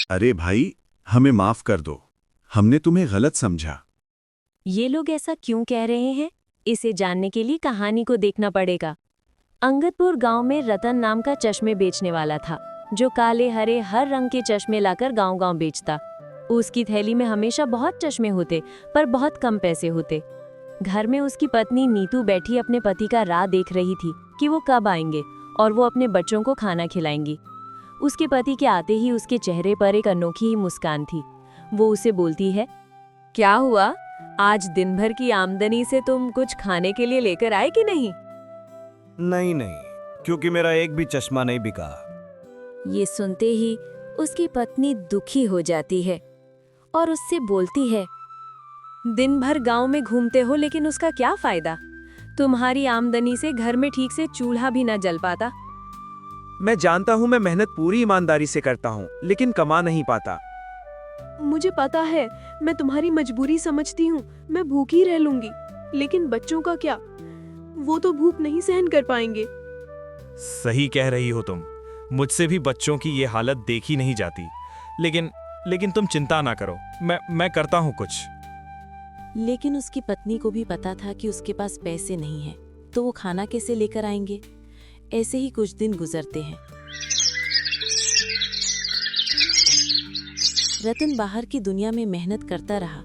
अरे भाई, हमें माफ कर दो, हमने तुम्हें गलत समझा। ये लोग ऐसा क्यों कह रहे हैं? इसे जानने के लिए कहानी को देखना पड़ेगा। अंगदपुर गांव में रतन नाम का चश्मे बेचने वाला था, जो काले हरे हर रंग के चश्मे लाकर गांव-गांव बेचता। उसकी थैली में हमेशा बहुत चश्मे होते, पर बहुत कम पैसे होते। घर में उसकी पत्नी नीतू बैठी अपने पति का राह देख रही थी कि वो कब आएंगे और वो अपने बच्चों को खाना खिलाएंगी। उसके पति के आते ही उसके चेहरे पर एक अनोखी ही मुस्कान थी। वो उसे बोलती है, क्या हुआ, आज दिन भर की आमदनी से तुम कुछ खाने के लिए लेकर आए कि नहीं? नहीं नहीं, क्योंकि मेरा एक भी चश्मा नहीं बिका। ये सुनते ही उसकी पत्नी दुखी हो जाती है और उससे बोलती है, दिन भर गांव में घूमते हो लेकिन उसका क्या फायदा? तुम्हारी आमदनी से घर में ठीक से चूल्हा भी न जल पाता। मैं जानता हूँ मैं मेहनत पूरी ईमानदारी से करता हूँ, लेकिन कमा नहीं पाता। मुझे पता है, मैं तुम्हारी मजबूरी समझती हूँ। मैं भूखी रह लूंगी, लेकिन बच्चों का क्या? वो तो भूख नहीं सहन कर पाएंगे। सही कह रही हो तुम, मुझसे भी बच्चों की ये हालत देखी नहीं जाती। लेकिन तुम चिंता ना करो, मैं करता हूँ कुछ। लेकिन उसकी पत्नी को भी पता था कि उसके पास पैसे नहीं हैं, तो वो खाना कैसे लेकर आएंगे। ऐसे ही कुछ दिन गुजरते हैं। रतन बाहर की दुनिया में मेहनत करता रहा,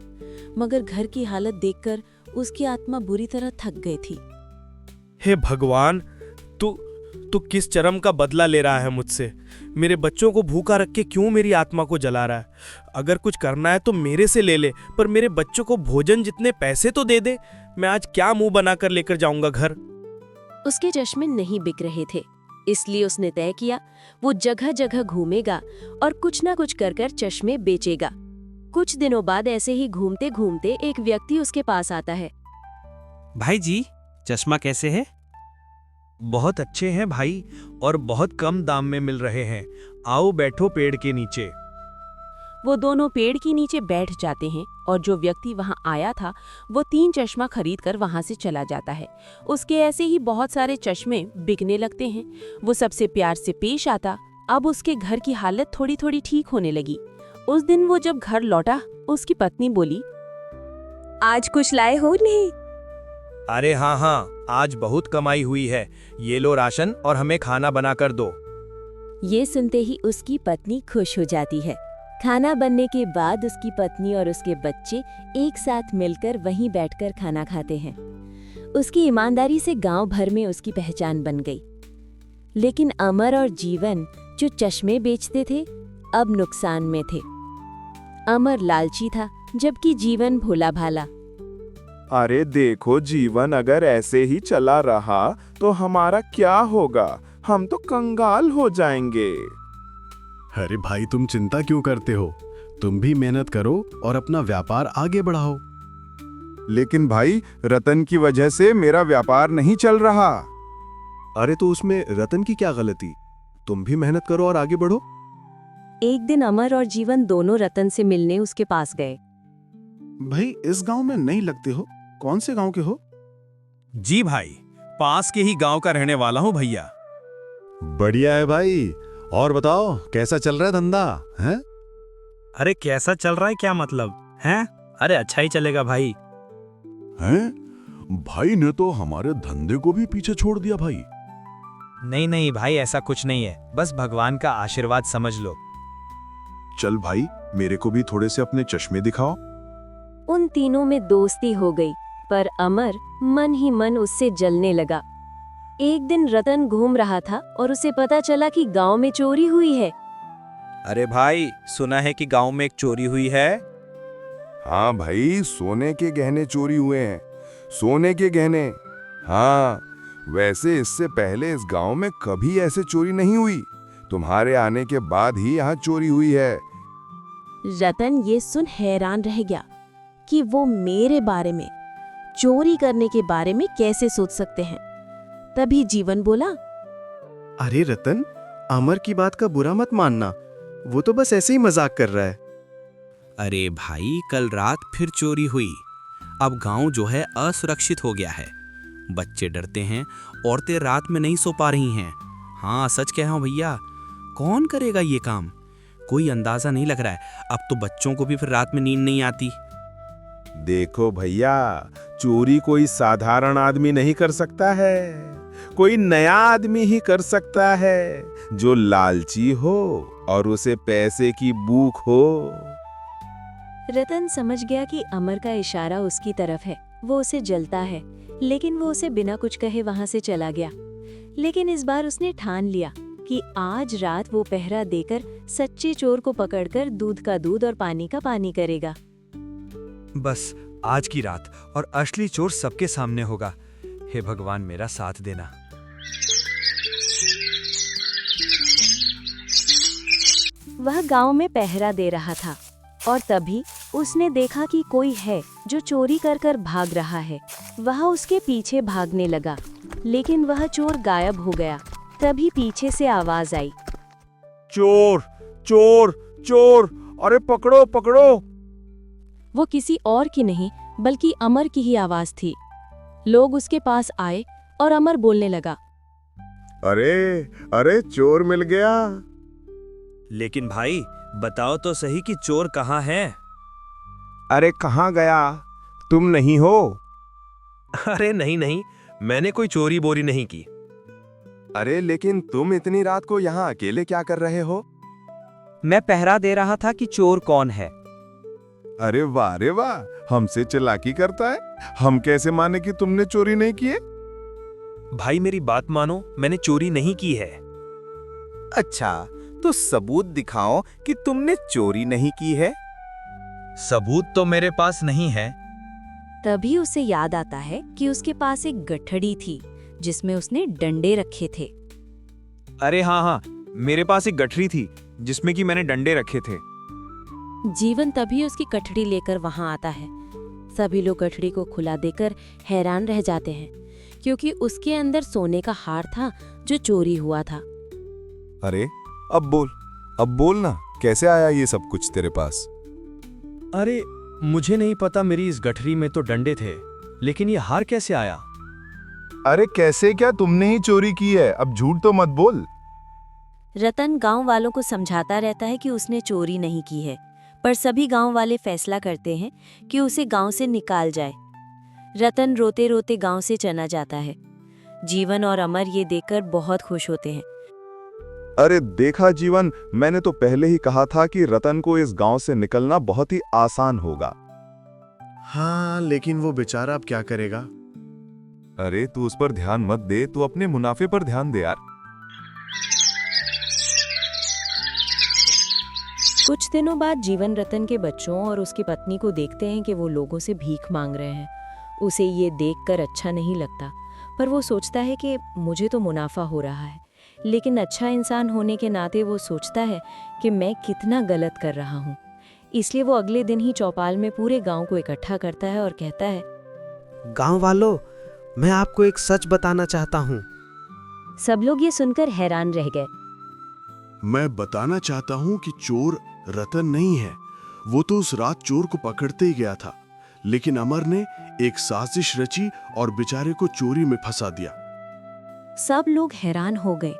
मगर घर की हालत देखकर उसकी आत्मा बुरी तरह थक गई थी। हे भगवान, तू किस चरम का बदला ले रहा है मुझसे? मेरे बच्चों को भूखा रख के क्यों मेरी आत्मा को जला रहा है? अगर कुछ करना है तो मेरे से ले ले, पर मेरे बच्चों को भोजन जितने पैसे तो दे दे। मैं आज क्या मुंह बनाकर लेकर जाऊंगा घर? उसके चश्मे नहीं बिक रहे थे, इसलिए उसने तय किया वो जगह जगह घूमेगा और कुछ ना कुछ कर कर चश्मे बेचेगा। कुछ दिनों बाद ऐसे ही घूमते घूमते एक व्यक्ति उसके पास आता है। भाई जी, चश्मा कैसे है? बहुत अच्छे हैं भाई, और बहुत कम दाम में मिल रहे हैं। आओ बैठो पेड़ के नीचे। वो दोनों पेड़ के नीचे बैठ जाते हैं और जो व्यक्ति वहां आया था वो 3 चश्मा खरीद कर वहां से चला जाता है। उसके ऐसे ही बहुत सारे चश्मे बिकने लगते हैं। वो सबसे प्यार से पेश आता। अब उसके घर की हालत थोड़ी थोड़ी ठीक होने लगी। उस दिन वो जब घर लौटा, उसकी पत्नी बोली, आज कुछ लाए हो नहीं? अरे हाँ, आज बहुत कमाई हुई है। ये लो राशन और हमें खाना बना कर दो। ये सुनते ही उसकी पत्नी खुश हो जाती है। खाना बनने के बाद उसकी पत्नी और उसके बच्चे एक साथ मिलकर वहीं बैठकर खाना खाते हैं। उसकी ईमानदारी से गांव भर में उसकी पहचान बन गई। लेकिन अमर और जीवन, जो चश्मे बेचते थे, अब नुकसान में थे। अमर लालची था, जबकि जीवन भोला भाला। अरे देखो जीवन, अगर ऐसे ही चला रहा तो हमारा क्या होगा? हम तो कंगाल हो जाएंगे। अरे भाई, तुम चिंता क्यों करते हो? तुम भी मेहनत करो और अपना व्यापार आगे बढ़ाओ। लेकिन भाई, रतन की वजह से मेरा व्यापार नहीं चल रहा। अरे तो उसमें रतन की क्या गलती? तुम भी मेहनत करो और आगे बढ़ो। एक दिन अमर और जीवन दोनों रतन से मिलने उसके पास गए। भाई, इस गांव में नहीं लगते हो, कौन से गांव के हो? जी भाई, पास के ही गांव का रहने वाला हूँ भैया। बढ़िया है भाई, और बताओ कैसा चल रहा है धंधा है? अरे कैसा चल रहा है क्या मतलब हैं? अरे अच्छा ही चलेगा भाई। हैं? भाई ने तो हमारे धंधे को भी पीछे छोड़ दिया भाई। नहीं भाई, ऐसा कुछ नहीं है, बस भगवान का आशीर्वाद समझ लो। चल भाई, मेरे को भी थोड़े से अपने चश्मे दिखाओ। उन तीनों में दोस्ती हो गई, पर अमर मन ही मन उससे जलने लगा। एक दिन रतन घूम रहा था और उसे पता चला कि गांव में चोरी हुई है। अरे भाई, सुना है कि गांव में एक चोरी हुई है। हाँ भाई, सोने के गहने चोरी हुए हैं। सोने के गहने। हाँ, वैसे इससे पहले इस गांव में कभी ऐसे चोरी नहीं हुई। तुम्हारे आने के बाद ही यहाँ चोरी हुई है। रतन ये सुन हैरान रह गया कि वो मेरे बारे में, चोरी करने के बारे में कैसे सोच सकते हैं। तभी जीवन बोला, अरे रतन, अमर की बात का बुरा मत मानना, वो तो बस ऐसे ही मजाक कर रहा है। अरे भाई, कल रात फिर चोरी हुई। अब गांव जो है असुरक्षित हो गया है। बच्चे डरते हैं, औरतें रात में नहीं सो पा रही हैं। हाँ सच कह रहा हूँ भैया, कौन करेगा ये काम? कोई अंदाजा नहीं लग रहा है। अब तो बच्चों को भी फिर रात में नींद नहीं आती। देखो भैया, चोरी कोई साधारण आदमी नहीं कर सकता है, कोई नया आदमी ही कर सकता है, जो लालची हो और उसे पैसे की भूख हो। रतन समझ गया कि अमर का इशारा उसकी तरफ है, वो उसे जलता है, लेकिन वो उसे बिना कुछ कहे वहां से चला गया। लेकिन इस बार उसने ठान लिया कि आज रात वो पहरा देकर सच्चे चोर को पकड़कर दूध का दूध और पानी का पानी करेगा। बस आज की रात और असली चोर सबके सामने होगा। हे भगवान, मेरा साथ देना। वह गांव में पहरा दे रहा था और तभी उसने देखा कि कोई है जो चोरी कर कर भाग रहा है। वह उसके पीछे भागने लगा, लेकिन वह चोर गायब हो गया। तभी पीछे से आवाज आई, चोर चोर चोर, अरे पकड़ो पकड़ो। वो किसी और की नहीं बल्कि अमर की ही आवाज थी। लोग उसके पास आए और अमर बोलने लगा, अरे अरे चोर मिल गया। लेकिन भाई बताओ तो सही कि चोर कहाँ है? अरे कहाँ गया? तुम नहीं हो? अरे नहीं नहीं, मैंने कोई चोरी बोरी नहीं की। अरे लेकिन तुम इतनी रात को यहाँ अकेले क्या कर रहे हो? मैं पहरा दे रहा था कि चोर कौन है। अरे वाह रे वाह, हमसे चालाकी करता है। हम कैसे माने कि तुमने चोरी नहीं की है? भाई मेरी बात मानो, मैंने चोरी नहीं की है। अच्छा, तो सबूत दिखाओ कि तुमने चोरी नहीं की है। सबूत तो मेरे पास नहीं है। तभी उसे याद आता है कि उसके पास एक गठड़ी थी जिसमें उसने डंडे रखे थे। अरे हाँ हाँ, मेरे पास एक गठरी थी जिसमें कि मैंने डंडे रखे थे। जीवन तभी उसकी गठड़ी लेकर वहां आता है। सभी लोग गठड़ी को खुला देकर हैरान रह जाते हैं, क्योंकि उसके अंदर सोने का हार था जो चोरी हुआ था। अरे अब बोल ना, कैसे आया ये सब कुछ तेरे पास? अरे मुझे नहीं पता, मेरी इस गठरी में तो डंडे थे, लेकिन ये हार कैसे आया? अरे कैसे क्या? तुमने ही चोरी की है, अब झूठ तो मत बोल। रतन गांव वालों को समझाता रहता है कि उसने चोरी नहीं की है, पर सभी गांव वाले फैसला करते हैं कि उसे गांव से निकाल जाए। रतन रोते रोते गांव से चला जाता है। जीवन और अमर ये देखकर बहुत खुश होते हैं। अरे देखा जीवन, मैंने तो पहले ही कहा था कि रतन को इस गांव से निकलना बहुत ही आसान होगा। हाँ, लेकिन वो बेचारा अब क्या करेगा? अरे तू उस पर ध्यान मत दे, तू अपने मुनाफे पर ध्यान दे यार। कुछ दिनों बाद जीवन रतन के बच्चों और उसकी पत्नी को देखते हैं कि वो लोगों से भीख मांग रहे हैं। उसे ये देखकर अच्छा नहीं लगता, पर वो सोचता है कि मुझे तो मुनाफा हो रहा है, लेकिन अच्छा इंसान होने के नाते वो सोचता है कि मैं कितना गलत कर रहा हूँ। इसलिए वो अगले दिन ही चौपाल में पूरे गांव को इकट्ठा करता है और कहता है, गांव वालों, मैं आपको एक सच बताना चाहता हूँ। सब लोग ये सुनकर हैरान रह गए। मैं बताना चाहता हूँ कि चोर रतन नहीं है, वो तो उस रात चोर को पकड़ते ही गया था, लेकिन अमर ने एक साजिश रची और बेचारे को चोरी में फंसा दिया। सब लोग हैरान हो गए।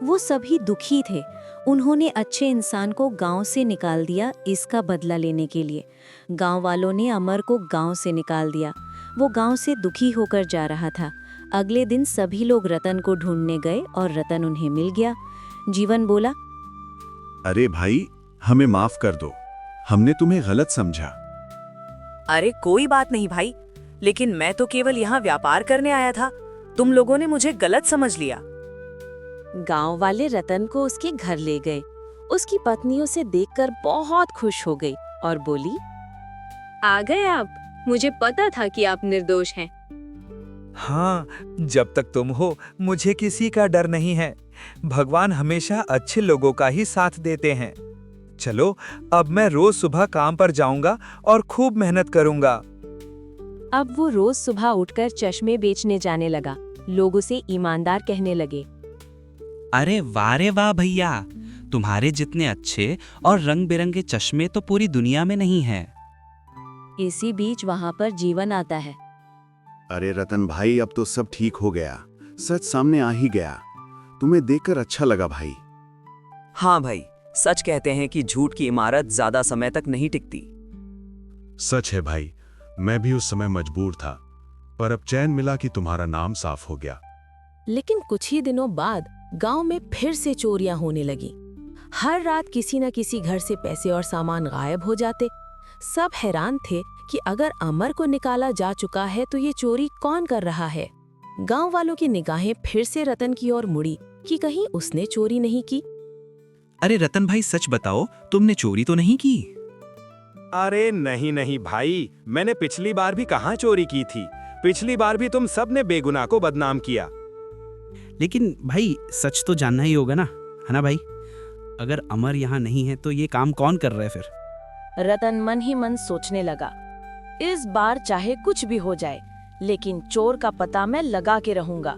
वो सभी दुखी थे। उन्होंने अच्छे इंसान को गांव से निकाल दिया इसका बदला लेने के लिए। गांव वालों ने अमर को गांव से निकाल दिया। वो गांव से दुखी होकर जा रहा था। अगले दिन सभी लोग रतन को ढूंढने गए और रतन उन्हें मिल गया। जीवन बोला, अरे भाई, हमें माफ कर दो, हमने तुम्हें गलत समझा। अरे कोई बात नहीं भाई, लेकिन मैं तो केवल यहाँ व्यापार करने आया था, तुम लोगों ने मुझे गलत समझ लिया। गांव वाले रतन को उसके घर ले गए। उसकी पत्नी उसे देखकर बहुत खुश हो गई और बोली, आ गए आप, मुझे पता था कि आप निर्दोष हैं। हाँ, जब तक तुम हो मुझे किसी का डर नहीं है। भगवान हमेशा अच्छे लोगों का ही साथ देते हैं। चलो, अब मैं रोज सुबह काम पर जाऊंगा और खूब मेहनत करूंगा। अब वो रोज सुबह उठकर चश्मे बेचने जाने लगा। लोग उसे ईमानदार कहने लगे। अरे वाह रे वाह भैया, तुम्हारे जितने अच्छे और रंग बिरंगे चश्मे तो पूरी दुनिया में नहीं हैं। इसी बीच वहां पर जीवन आता है। अरे रतन भाई, अब तो सब ठीक हो गया, सच सामने आ ही गया। तुम्हें देखकर अच्छा लगा भाई। हाँ भाई, सच कहते हैं कि झूठ की इमारत ज्यादा समय तक नहीं टिकती। सच है भाई, मैं भी उस समय मजबूर था, पर अब चैन मिला कि तुम्हारा नाम साफ हो गया। लेकिन कुछ ही दिनों बाद गांव में फिर से चोरियां होने लगी। हर रात किसी न किसी घर से पैसे और सामान गायब हो जाते। सब हैरान थे कि अगर अमर को निकाला जा चुका है तो ये चोरी कौन कर रहा है। गांव वालों की निगाहें फिर से रतन की ओर मुड़ी कि कहीं उसने चोरी नहीं की। अरे रतन भाई, सच बताओ, तुमने चोरी तो नहीं की? अरे नहीं नहीं भाई, मैंने पिछली बार भी कहाँ चोरी की थी। पिछली बार भी तुम सब ने बेगुनाह को बदनाम किया। लेकिन भाई, सच तो जानना ही होगा ना, है ना भाई? अगर अमर यहाँ नहीं है तो ये काम कौन कर रहा है फिर? रतन मन ही मन सोचने लगा, इस बार चाहे कुछ भी हो जाए, लेकिन चोर का पता मैं लगा के रहूंगा।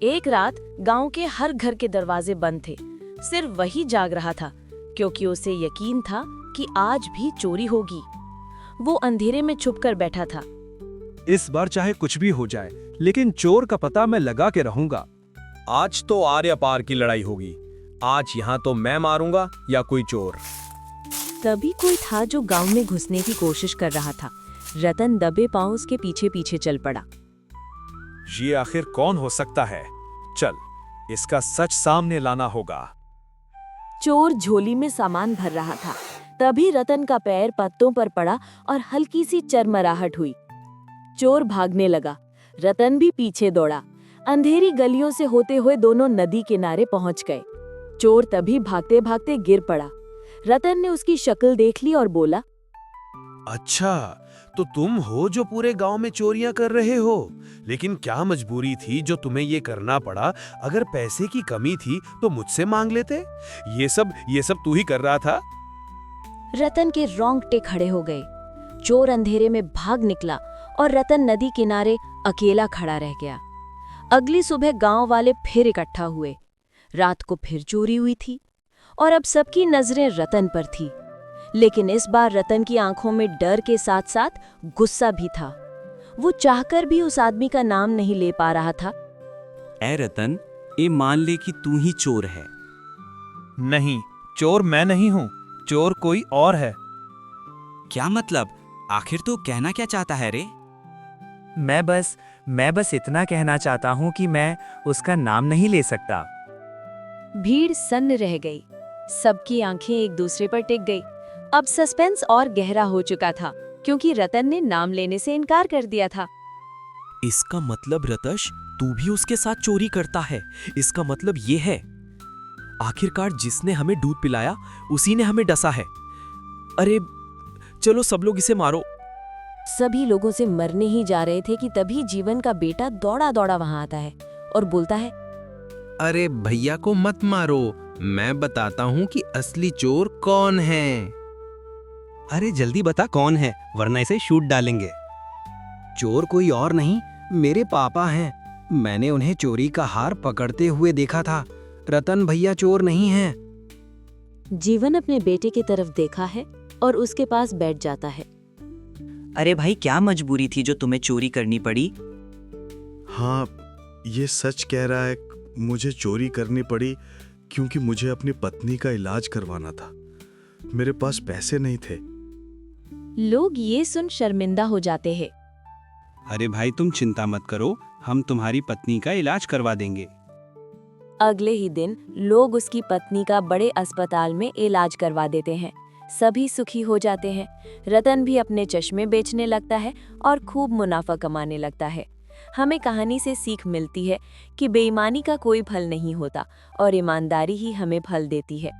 एक रात गांव के हर घर के दरवाजे बंद थे। सिर्फ वही जाग रहा था, क्योंकि उसे यकीन था कि आज भी चोरी होगी। वो अंधेरे में छुपकर बैठा था। इस बार चाहे कुछ भी हो जाए, लेकिन चोर का पता मैं लगा के रहूंगा। आज तो आर्य पार की लड़ाई होगी। आज यहाँ तो मैं मारूंगा या कोई चोर। तभी कोई था जो गांव में घुसने की कोशिश कर रहा था। रतन दबे पांव उसके पीछे पीछे चल पड़ा। ये आखिर कौन हो सकता है? चल, इसका सच सामने लाना होगा। चोर झोली में सामान भर रहा था। तभी रतन का पैर पत्तों पर पड़ा और हल्की सी चरमराहट हुई। चोर भागने लगा। रतन भी पीछे दौड़ा। अंधेरी गलियों से होते हुए दोनों नदी किनारे पहुंच गए। चोर तभी भागते भागते गिर पड़ा। रतन ने उसकी शक्ल देख ली और बोला, अच्छा, तो तुम हो जो पूरे गांव में चोरियां कर रहे हो। लेकिन क्या मजबूरी थी जो तुम्हें ये करना पड़ा? अगर पैसे की कमी थी तो मुझसे मांग लेते। ये सब तू ही कर रहा था। रतन के रोंगटे खड़े हो गए। चोर अंधेरे में भाग निकला और रतन नदी किनारे अकेला खड़ा रह गया। अगली सुबह गांव वाले फिर इकट्ठा हुए। रात को फिर चोरी हुई थी और अब सबकी नजरें रतन पर थी। लेकिन इस बार रतन की आंखों में डर के साथ साथ गुस्सा भी था। वो चाहकर भी उस आदमी का नाम नहीं ले पा रहा था। ऐ रतन, ये मान ले कि तू ही चोर है। नहीं, चोर मैं नहीं हूँ, चोर कोई और है। क्या मतलब? आखिर तो कहना क्या चाहता है रे? मैं बस इतना कहना चाहता हूँ कि मैं उसका नाम नहीं ले सकता। भीड़ सन्न रह गई। सबकी आंखें एक दूसरे पर टिक गई। अब सस्पेंस और गहरा हो चुका था, क्योंकि रतन ने नाम लेने से इनकार कर दिया था। इसका मतलब रतश, तू भी उसके साथ चोरी करता है। इसका मतलब ये है, आखिरकार जिसने हमें दूध पिलाया उसी ने हमें डसा है। अरे चलो सब लोग इसे मारो। सभी लोगों से मरने ही जा रहे थे कि तभी जीवन का बेटा दौड़ा दौड़ा वहां आता है और बोलता है, अरे भैया को मत मारो, मैं बताता हूँ कि असली चोर कौन है। अरे जल्दी बता कौन है, वरना इसे शूट डालेंगे। चोर कोई और नहीं, मेरे पापा हैं। मैंने उन्हें चोरी का हार पकड़ते हुए देखा था। रतन भैया चोर नहीं हैं। जीवन अपने बेटे की तरफ देखा है और उसके पास बैठ जाता है। अरे भाई, क्या मजबूरी थी जो तुम्हें चोरी करनी पड़ी? हाँ, ये सच कह रहा है। मुझे चोरी करनी पड़ी क्योंकि मुझे अपनी पत्नी का इलाज करवाना था। मेरे पास पैसे नहीं थे। लोग ये सुन शर्मिंदा हो जाते हैं। अरे भाई, तुम चिंता मत करो, हम तुम्हारी पत्नी का इलाज करवा देंगे। अगले ही दिन लोग उसकी पत्नी का बड़े अस्पताल में इलाज करवा देते हैं। सभी सुखी हो जाते हैं। रतन भी अपने चश्मे बेचने लगता है और खूब मुनाफा कमाने लगता है। हमें कहानी से सीख मिलती है कि बेईमानी का कोई फल नहीं होता और ईमानदारी ही हमें फल देती है।